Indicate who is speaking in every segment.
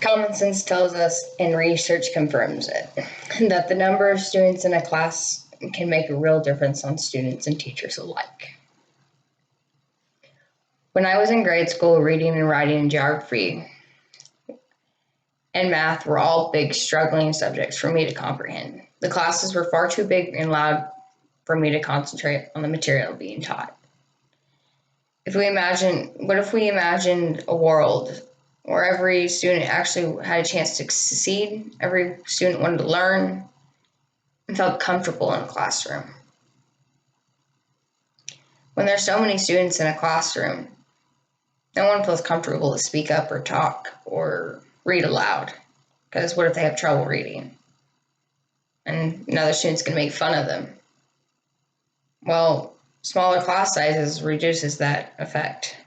Speaker 1: Common sense tells us, and research confirms it, that the number of students in a class can make a real difference on students and teachers alike. When I was in grade school, reading and writing and geography and math were all big struggling subjects for me to comprehend. The classes were far too big and loud for me to concentrate on the material being taught. What if we imagined a world where every student actually had a chance to succeed, every student wanted to learn, and felt comfortable in a classroom? When there's so many students in a classroom, no one feels comfortable to speak up or talk or read aloud, because what if they have trouble reading? And another student's going to make fun of them. Well, smaller class sizes reduces that effect.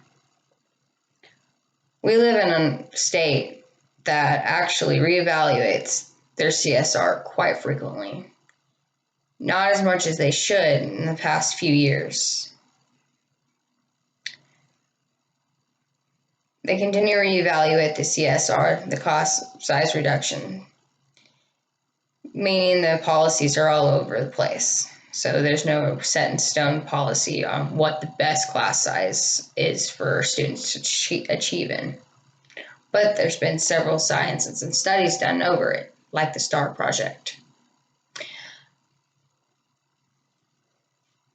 Speaker 1: We live in a state that actually reevaluates their CSR quite frequently. Not as much as they should in the past few years. They continue to reevaluate the CSR, the class size reduction, meaning the policies are all over the place. So there's no set in stone policy on what the best class size is for students to achieve in. But there's been several sciences and studies done over it, like the STAR project.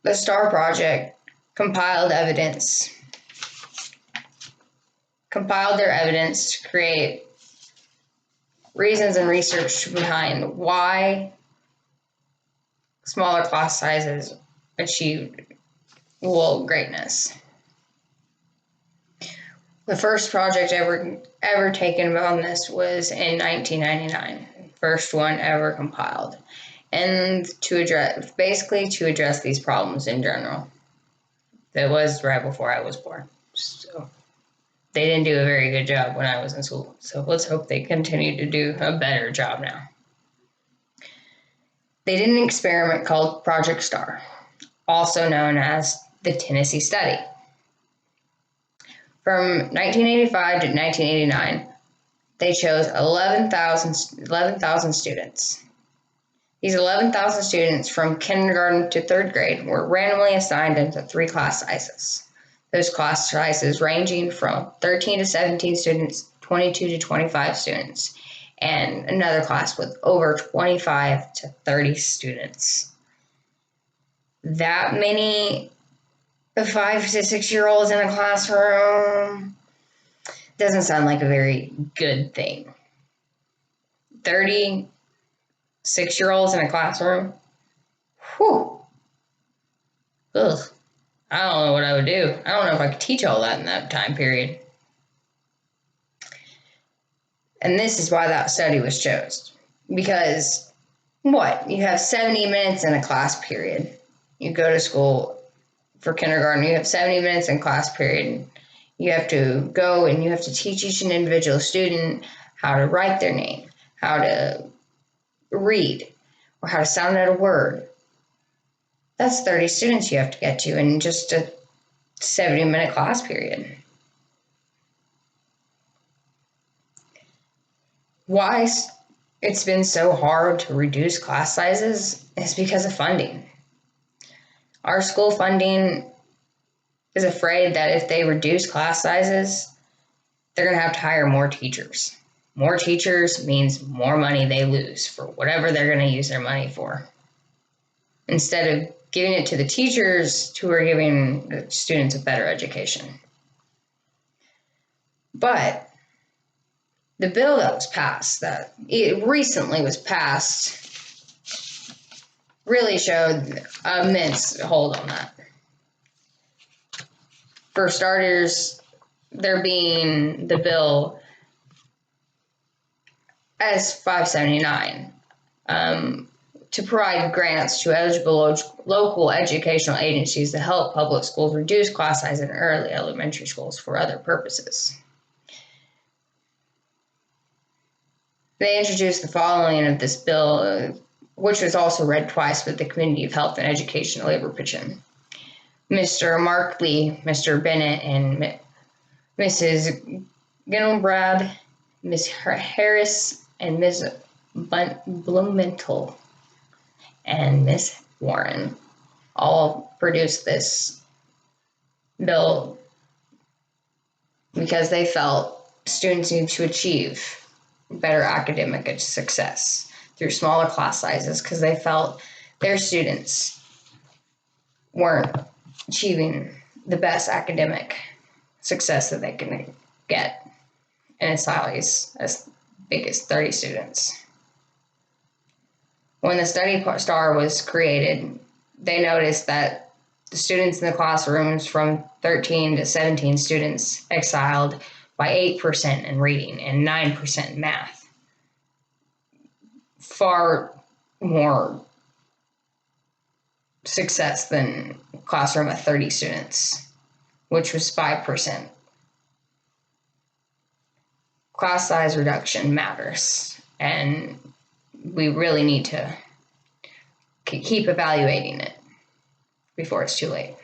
Speaker 1: The STAR project compiled their evidence to create reasons and research behind why smaller class sizes achieved greatness. The first project ever taken on this was in 1999, first one ever compiled, and to address these problems in general. That was right before I was born, so they didn't do a very good job when I was in school. So let's hope they continue to do a better job now. They did an experiment called Project STAR, also known as the Tennessee Study. From 1985 to 1989, they chose 11,000 students. These 11,000 students from kindergarten to third grade were randomly assigned into 3 class sizes. Those class sizes ranging from 13 to 17 students, 22 to 25 students, and another class with over 25 to 30 students. That many 5 to 6-year-olds in a classroom doesn't sound like a very good thing. 30 6-year-olds in a classroom? Whew. Ugh. I don't know what I would do. I don't know if I could teach all that in that time period. And this is why that study was chosen. Because, you have 70 minutes in a class period. You go to school for kindergarten, you have 70 minutes in class period. You have to go and you have to teach each and individual student how to write their name, how to read, or how to sound out a word. That's 30 students you have to get to in just a 70-minute class period. Why it's been so hard to reduce class sizes is because of funding. Our school funding is afraid that if they reduce class sizes, they're going to have to hire more teachers. More teachers means more money they lose for whatever they're going to use their money for. Instead of giving it to the teachers who are giving the students a better education. But the bill that was passed, that it recently was passed, really showed immense hold on that. For starters, there being the bill as 579 to provide grants to eligible local educational agencies to help public schools reduce class size in early elementary schools for other purposes. They introduced the following of this bill, which was also read twice with the Committee of Health and Education Labor Petition. Mr. Mark Lee, Mr. Bennett, and Mrs. Gillibrand Ms. Harris and Ms. Blumenthal and Ms. Warren all produced this bill because they felt students need to achieve better academic success through smaller class sizes because they felt their students weren't achieving the best academic success that they can get in a size as big as 30 students. When the study star was created, they noticed that the students in the classrooms from 13 to 17 students excelled by 8% in reading and 9% in math. Far more success than a classroom of 30 students, which was 5%. Class size reduction matters, and we really need to keep evaluating it before it's too late.